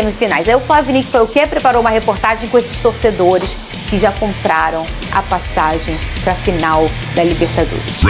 semifinais. Aí o Flávio Nick foi o quê? Preparou uma reportagem com esses torcedores que já compraram a passagem para a final da Libertadores.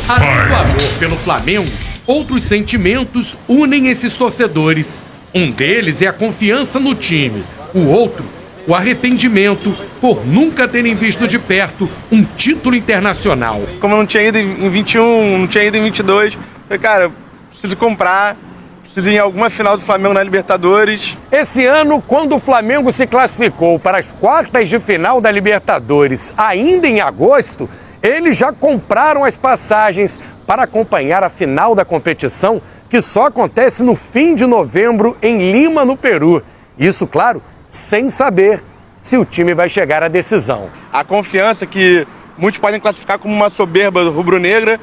Além do amor pelo Flamengo, outros sentimentos unem esses torcedores. Um deles é a confiança no time. O outro, o arrependimento por nunca terem visto de perto um título internacional. Como eu não tinha ido em 21, não tinha ido em 22, falei, cara, preciso comprar, preciso ir em alguma final do Flamengo na Libertadores. Esse ano, quando o Flamengo se classificou para as quartas de final da Libertadores, ainda em agosto, eles já compraram as passagens para acompanhar a final da competição, que só acontece no fim de novembro em Lima, no Peru. Isso, claro, sem saber se o time vai chegar à decisão. A confiança que muitos podem classificar como uma soberba rubro-negra,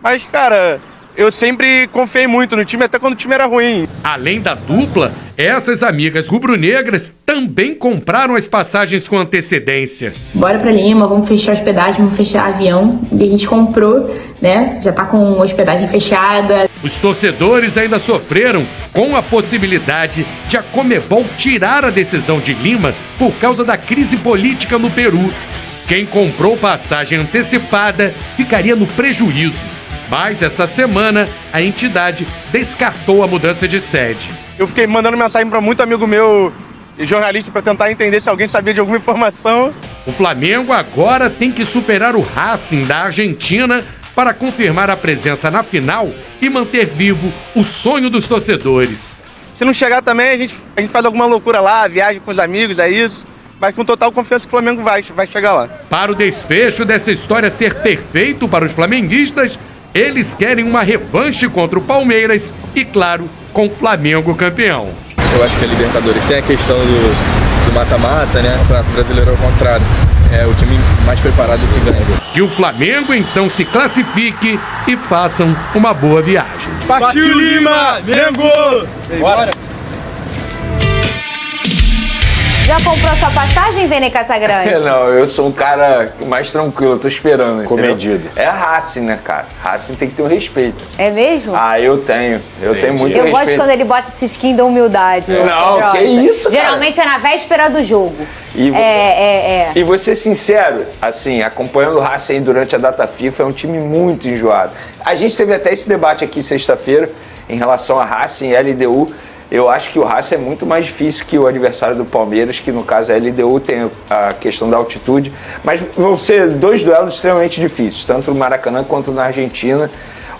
mas, cara, eu sempre confiei muito no time, até quando o time era ruim. Além da dupla, essas amigas rubro-negras também compraram as passagens com antecedência. Bora pra Lima, vamos fechar hospedagem, vamos fechar avião. E a gente comprou, né? Já tá com hospedagem fechada. Os torcedores ainda sofreram com a possibilidade de a Conmebol tirar a decisão de Lima por causa da crise política no Peru. Quem comprou passagem antecipada ficaria no prejuízo. Mas essa semana, a entidade descartou a mudança de sede. Eu fiquei mandando mensagem para muito amigo meu, jornalista, para tentar entender se alguém sabia de alguma informação. O Flamengo agora tem que superar o Racing da Argentina para confirmar a presença na final e manter vivo o sonho dos torcedores. Se não chegar também, a gente faz alguma loucura lá, viagem com os amigos, é isso. Mas com total confiança que o Flamengo vai chegar lá. Para o desfecho dessa história ser perfeito para os flamenguistas, eles querem uma revanche contra o Palmeiras e, claro, com o Flamengo campeão. Eu acho que a Libertadores tem a questão do mata-mata, né? O Campeonato Brasileiro ao contrário. É o time mais preparado que ganha. Que o Flamengo então se classifique e façam uma boa viagem. Partiu Lima! Mengo! Bora! Já comprou sua passagem, Vene Casagrande? Não, eu sou um cara mais tranquilo, eu tô esperando. Comedido. Entendeu? É a Racing, né, cara? Racing tem que ter um respeito. É mesmo? Ah, eu tenho muito Eu respeito. gosto quando ele bota esse skin da humildade. Não, Pedrosa. que isso, cara? Geralmente é na véspera do jogo. E vou ser sincero, assim, acompanhando o Racing aí durante a data FIFA, é um time muito enjoado. A gente teve até esse debate aqui sexta-feira em relação a Racing e LDU. Eu acho que o Racing é muito mais difícil que o adversário do Palmeiras, que no caso a LDU tem a questão da altitude, mas vão ser dois duelos extremamente difíceis, tanto no Maracanã quanto na Argentina.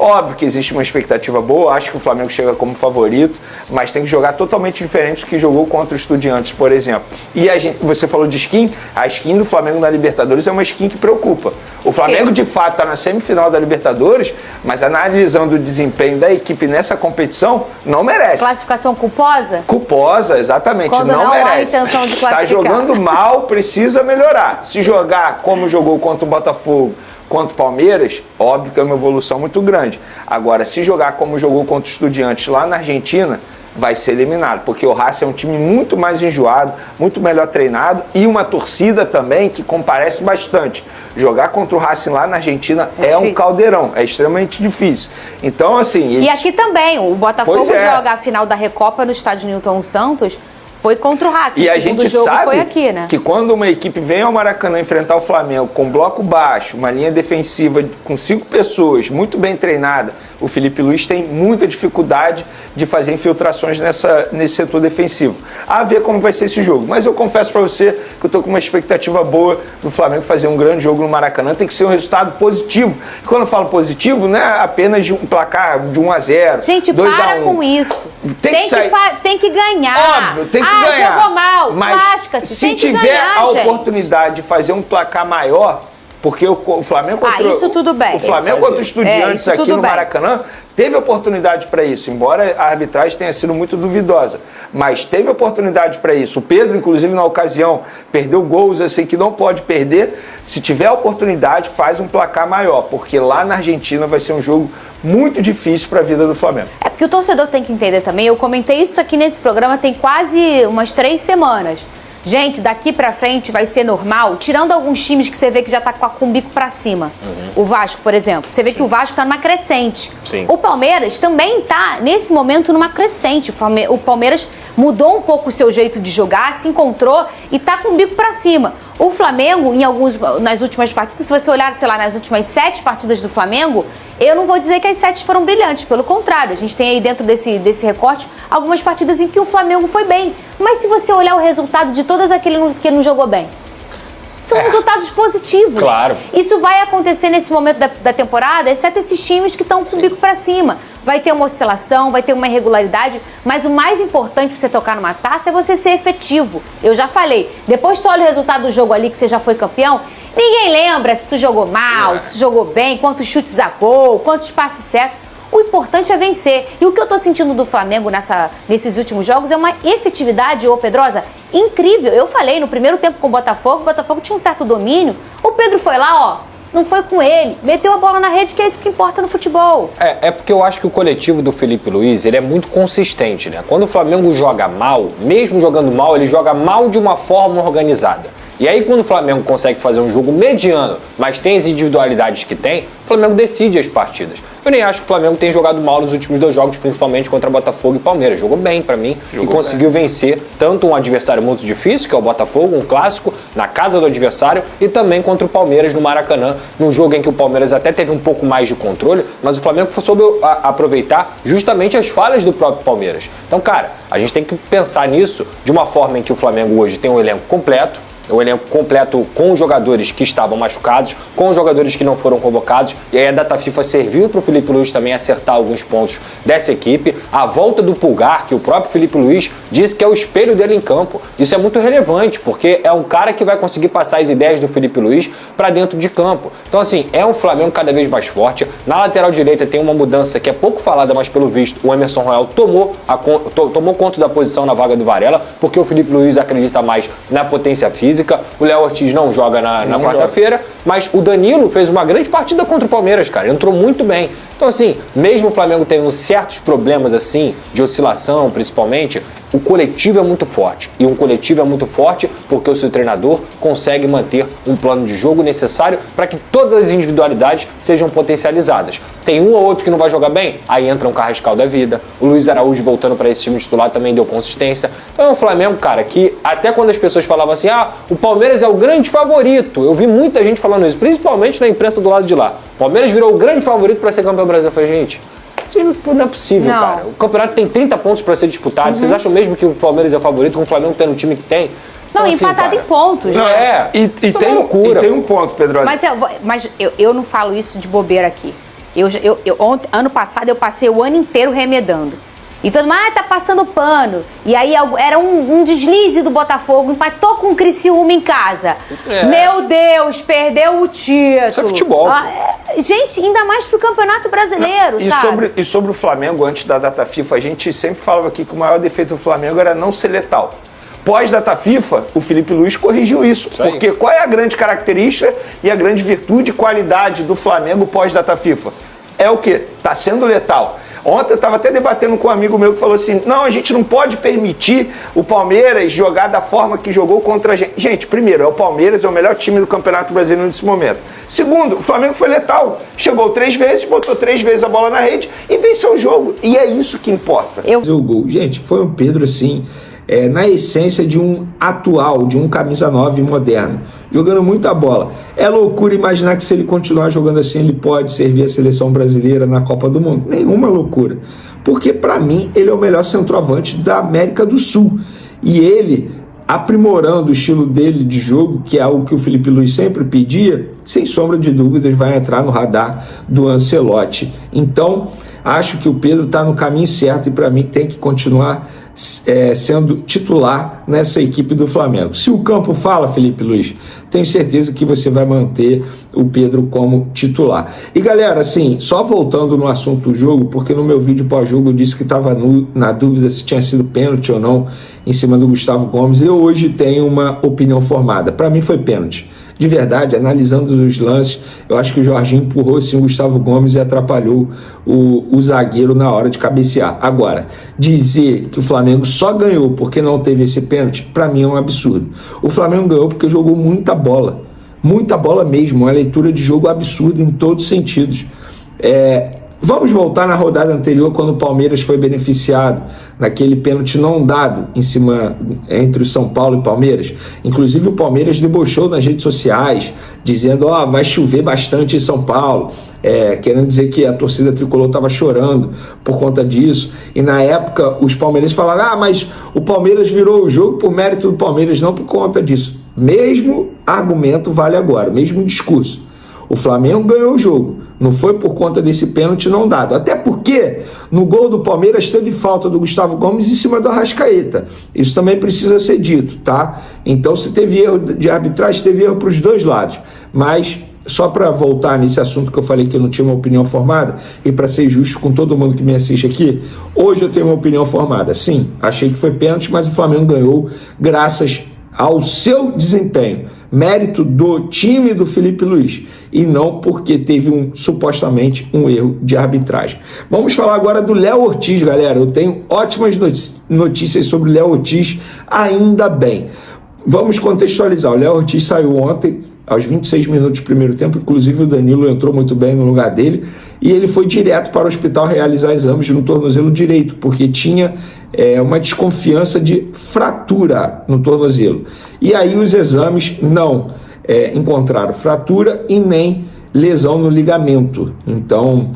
Óbvio que existe uma expectativa boa, acho que o Flamengo chega como favorito, mas tem que jogar totalmente diferente do que jogou contra os Estudiantes, por exemplo. E você falou de skin, a skin do Flamengo na Libertadores é uma skin que preocupa. O Flamengo de fato está na semifinal da Libertadores, mas analisando o desempenho da equipe nessa competição, não merece. Classificação culposa? Culposa, exatamente, Quando não merece. há intenção de classificar. Tá jogando mal, precisa melhorar. Se jogar como jogou contra o Botafogo, contra o Palmeiras, óbvio que é uma evolução muito grande. Agora, se jogar como jogou contra o Estudiantes lá na Argentina, vai ser eliminado, porque o Racing é um time muito mais enjoado, muito melhor treinado e uma torcida também que comparece bastante. Jogar contra o Racing lá na Argentina é um caldeirão, é extremamente difícil. Então, assim... E aqui também, o Botafogo joga a final da Recopa no estádio Newton Santos, foi contra o Racing, e o a segundo gente jogo sabe foi aqui, né? Que quando uma equipe vem ao Maracanã enfrentar o Flamengo com bloco baixo, uma linha defensiva com 5 pessoas, muito bem treinada, o Felipe Luiz tem muita dificuldade de fazer infiltrações nesse setor defensivo. A ver como vai ser esse jogo. Mas eu confesso para você que eu estou com uma expectativa boa do Flamengo fazer um grande jogo no Maracanã. Tem que ser um resultado positivo. E quando eu falo positivo, não é apenas de um placar de 1-0, Gente, 2-1. Para com isso. Tem que ganhar. Óbvio, tem que ganhar. Jogou mal, mas lasca-se. Se tem que tiver ganhar, a gente. oportunidade de fazer um placar maior, porque o Flamengo contra isso tudo bem. O Flamengo contra o Estudiantes aqui no Maracanã teve oportunidade para isso, embora a arbitragem tenha sido muito duvidosa, mas teve oportunidade para isso. O Pedro, inclusive, na ocasião, perdeu gols assim que não pode perder. Se tiver a oportunidade, faz um placar maior, porque lá na Argentina vai ser um jogo muito difícil para a vida do Flamengo. É porque o torcedor tem que entender também, eu comentei isso aqui nesse programa tem quase umas 3 semanas. Gente, daqui pra frente vai ser normal, tirando alguns times que você vê que já tá com o bico pra cima. O Vasco, por exemplo. Você vê que o Vasco tá numa crescente. Sim. O Palmeiras também tá, nesse momento, numa crescente. O Palmeiras mudou um pouco o seu jeito de jogar, se encontrou e tá com o bico pra cima. O Flamengo, nas últimas partidas, se você olhar, sei lá, nas últimas 7 partidas do Flamengo, eu não vou dizer que as 7 foram brilhantes, pelo contrário, a gente tem aí dentro desse recorte algumas partidas em que o Flamengo foi bem. Mas se você olhar o resultado de todas aqueles que não jogou bem, são resultados positivos. Claro. Isso vai acontecer nesse momento da temporada, exceto esses times que estão com o bico pra cima. Vai ter uma oscilação, vai ter uma irregularidade, mas o mais importante pra você tocar numa taça é você ser efetivo. Eu já falei, depois tu olha o resultado do jogo ali que você já foi campeão, ninguém lembra se tu jogou mal, se tu jogou bem, quantos chutes a gol, quantos passes certos. O importante é vencer. E o que eu tô sentindo do Flamengo nesses últimos jogos é uma efetividade, ô Pedrosa, incrível. Eu falei, no primeiro tempo com o Botafogo tinha um certo domínio. O Pedro foi lá, ó, não foi com ele, meteu a bola na rede, que é isso que importa no futebol. É porque eu acho que o coletivo do Felipe Luiz, ele é muito consistente, né? Quando o Flamengo joga mal, mesmo jogando mal, ele joga mal de uma forma organizada. E aí quando o Flamengo consegue fazer um jogo mediano, mas tem as individualidades que tem, o Flamengo decide as partidas. Eu nem acho que o Flamengo tem jogado mal nos últimos 2 jogos, principalmente contra Botafogo e Palmeiras. Jogou bem pra mim e conseguiu vencer tanto um adversário muito difícil, que é o Botafogo, um clássico, na casa do adversário, e também contra o Palmeiras no Maracanã, num jogo em que o Palmeiras até teve um pouco mais de controle, mas o Flamengo soube aproveitar justamente as falhas do próprio Palmeiras. Então, cara, a gente tem que pensar nisso de uma forma em que o Flamengo hoje tem um elenco completo, o elenco completo com os jogadores que estavam machucados, com os jogadores que não foram convocados, e aí a data FIFA serviu para o Felipe Luiz também acertar alguns pontos dessa equipe. A volta do Pulgar, que o próprio Felipe Luiz disse que é o espelho dele em campo. Isso é muito relevante, porque é um cara que vai conseguir passar as ideias do Felipe Luiz para dentro de campo. Então, assim, é um Flamengo cada vez mais forte. Na lateral direita tem uma mudança que é pouco falada, mas pelo visto o Emerson Royal tomou conta da posição na vaga do Varela, porque o Felipe Luiz acredita mais na potência física. O Léo Ortiz não joga na quarta-feira, mas o Danilo fez uma grande partida contra o Palmeiras, cara, entrou muito bem. Então, assim, mesmo o Flamengo tendo certos problemas, assim, de oscilação, principalmente, o coletivo é muito forte. E um coletivo é muito forte porque o seu treinador consegue manter um plano de jogo necessário para que todas as individualidades sejam potencializadas. Tem um ou outro que não vai jogar bem, aí entra um Carrascal da vida. O Luiz Araújo voltando para esse time titular também deu consistência. Então é um Flamengo, cara, que até quando as pessoas falavam assim, o Palmeiras é o grande favorito, eu vi muita gente falando isso, principalmente na imprensa do lado de lá. O Palmeiras virou o grande favorito para ser campeão brasileiro. Eu falei, gente, não é possível, cara. O campeonato tem 30 pontos para ser disputado. Vocês acham mesmo que o Palmeiras é o favorito com o Flamengo tendo um time que tem? Não, assim, empatado em pontos. Não, né? tem loucura. E tem um ponto, Pedro. Mas eu não falo isso de bobeira aqui. Ano passado eu passei o ano inteiro remedando. E todo mundo, tá passando pano. E aí era um deslize do Botafogo, empatou com o Criciúma em casa. Meu Deus, perdeu o título. Isso é futebol. Gente, ainda mais pro Campeonato Brasileiro, sabe? E sobre o Flamengo, antes da data FIFA, a gente sempre falava aqui que o maior defeito do Flamengo era não ser letal. Pós-data FIFA, o Felipe Luiz corrigiu isso. Porque qual é a grande característica e a grande virtude e qualidade do Flamengo pós-data FIFA? É o quê? Tá sendo letal. Ontem eu estava até debatendo com um amigo meu que falou assim, não, a gente não pode permitir o Palmeiras jogar da forma que jogou contra a gente. Gente, primeiro, o Palmeiras é o melhor time do Campeonato Brasileiro nesse momento. Segundo, o Flamengo foi letal. Chegou 3 vezes, botou 3 vezes a bola na rede e venceu o jogo. E é isso que importa. O gol. Gente, foi um Pedro assim, na essência de um atual, de um camisa 9 moderno, jogando muita bola. É loucura imaginar que se ele continuar jogando assim, ele pode servir a seleção brasileira na Copa do Mundo. Nenhuma loucura. Porque, para mim, ele é o melhor centroavante da América do Sul. E ele, aprimorando o estilo dele de jogo, que é algo que o Felipe Luiz sempre pedia, sem sombra de dúvidas vai entrar no radar do Ancelotti. Então, acho que o Pedro está no caminho certo e, para mim, tem que continuar sendo titular nessa equipe do Flamengo. Se o campo fala, Felipe Luiz, tenho certeza que você vai manter o Pedro como titular. E galera, assim, só voltando no assunto do jogo, porque no meu vídeo pós-jogo eu disse que estava na dúvida se tinha sido pênalti ou não em cima do Gustavo Gomes, eu hoje tenho uma opinião formada. Para mim foi pênalti. de verdade, analisando os lances, eu acho que o Jorginho empurrou sim o Gustavo Gomes e atrapalhou o zagueiro na hora de cabecear. Agora, dizer que o Flamengo só ganhou porque não teve esse pênalti, para mim é um absurdo. O Flamengo ganhou porque jogou muita bola mesmo, uma leitura de jogo absurda em todos os sentidos. Vamos voltar na rodada anterior, quando o Palmeiras foi beneficiado naquele pênalti não dado em cima entre o São Paulo e o Palmeiras. Inclusive o Palmeiras debochou nas redes sociais, dizendo vai chover bastante em São Paulo, querendo dizer que a torcida tricolor estava chorando por conta disso. E na época os palmeirenses falaram, mas o Palmeiras virou o jogo por mérito do Palmeiras, não por conta disso. Mesmo argumento vale agora, mesmo discurso. O Flamengo ganhou o jogo, não foi por conta desse pênalti não dado. Até porque no gol do Palmeiras teve falta do Gustavo Gomes em cima do Arrascaeta. Isso também precisa ser dito, tá? Então, se teve erro de arbitragem, teve erro para os dois lados. Mas, só para voltar nesse assunto que eu falei que eu não tinha uma opinião formada, e para ser justo com todo mundo que me assiste aqui, hoje eu tenho uma opinião formada. Sim, achei que foi pênalti, mas o Flamengo ganhou graças ao seu desempenho, mérito do time do Felipe Luiz, e não porque teve supostamente um erro de arbitragem. Vamos falar agora do Léo Ortiz, galera. Eu tenho ótimas notícias sobre o Léo Ortiz, ainda bem. Vamos contextualizar. O Léo Ortiz saiu ontem, aos 26 minutos do primeiro tempo, inclusive o Danilo entrou muito bem no lugar dele, e ele foi direto para o hospital realizar exames no tornozelo direito, porque tinha uma desconfiança de fratura no tornozelo. E aí os exames não encontraram fratura e nem lesão no ligamento. Então,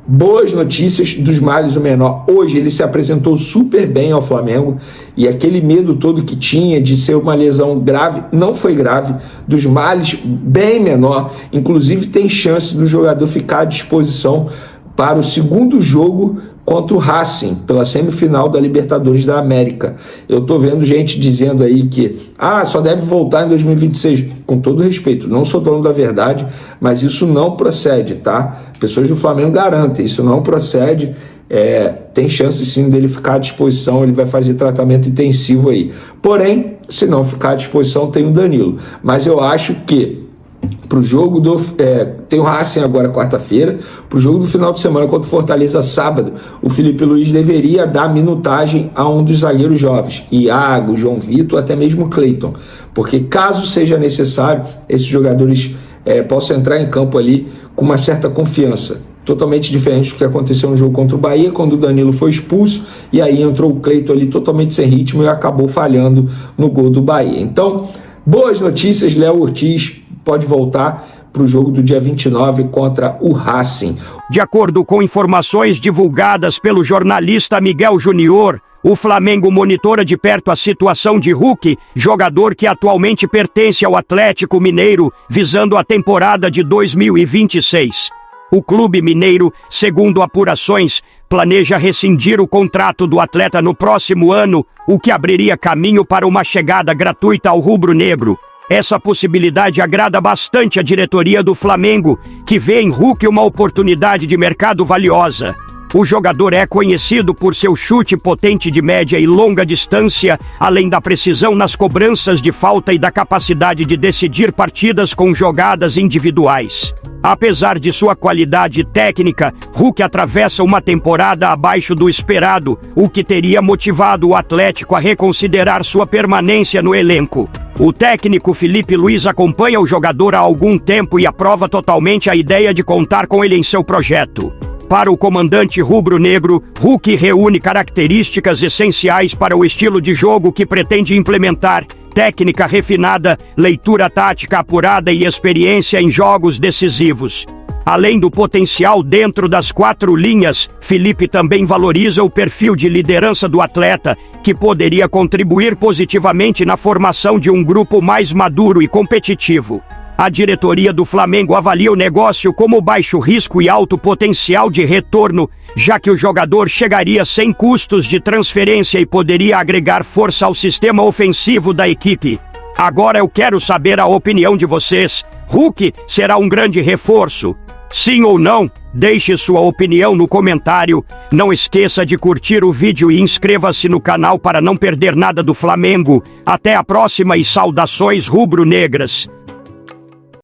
boas notícias dos males o menor. Hoje ele se apresentou super bem ao Flamengo, e aquele medo todo que tinha de ser uma lesão grave, não foi grave, dos males bem menor. Inclusive tem chance do jogador ficar à disposição para o segundo jogo contra o Racing, pela semifinal da Libertadores da América. Eu tô vendo gente dizendo aí que só deve voltar em 2026. Com todo respeito, não sou dono da verdade, mas isso não procede, tá? Pessoas do Flamengo garantem, isso não procede. Tem chance sim dele ficar à disposição, ele vai fazer tratamento intensivo aí. Porém, se não ficar à disposição, tem o Danilo. Mas eu acho que para o jogo tem o Racing agora quarta-feira, para o jogo do final de semana contra o Fortaleza sábado, o Felipe Luiz deveria dar minutagem a um dos zagueiros jovens, Iago, João Vitor, até mesmo Cleiton, porque caso seja necessário, esses jogadores possam entrar em campo ali com uma certa confiança, totalmente diferente do que aconteceu no jogo contra o Bahia, quando o Danilo foi expulso, e aí entrou o Cleiton ali totalmente sem ritmo e acabou falhando no gol do Bahia. Então, boas notícias, Léo Ortiz pode voltar para o jogo do dia 29 contra o Racing. De acordo com informações divulgadas pelo jornalista Miguel Junior, o Flamengo monitora de perto a situação de Hulk, jogador que atualmente pertence ao Atlético Mineiro, visando a temporada de 2026. O clube mineiro, segundo apurações, planeja rescindir o contrato do atleta no próximo ano, o que abriria caminho para uma chegada gratuita ao rubro-negro. Essa possibilidade agrada bastante a diretoria do Flamengo, que vê em Hulk uma oportunidade de mercado valiosa. O jogador é conhecido por seu chute potente de média e longa distância, além da precisão nas cobranças de falta e da capacidade de decidir partidas com jogadas individuais. Apesar de sua qualidade técnica, Hulk atravessa uma temporada abaixo do esperado, o que teria motivado o Atlético a reconsiderar sua permanência no elenco. O técnico Felipe Luiz acompanha o jogador há algum tempo e aprova totalmente a ideia de contar com ele em seu projeto. Para o comandante rubro-negro, Hulk reúne características essenciais para o estilo de jogo que pretende implementar: técnica refinada, leitura tática apurada e experiência em jogos decisivos. Além do potencial dentro das quatro linhas, Felipe também valoriza o perfil de liderança do atleta, que poderia contribuir positivamente na formação de um grupo mais maduro e competitivo. A diretoria do Flamengo avalia o negócio como baixo risco e alto potencial de retorno, já que o jogador chegaria sem custos de transferência e poderia agregar força ao sistema ofensivo da equipe. Agora eu quero saber a opinião de vocês. Hulk será um grande reforço? Sim ou não? Deixe sua opinião no comentário. Não esqueça de curtir o vídeo e inscreva-se no canal para não perder nada do Flamengo. Até a próxima e saudações rubro-negras.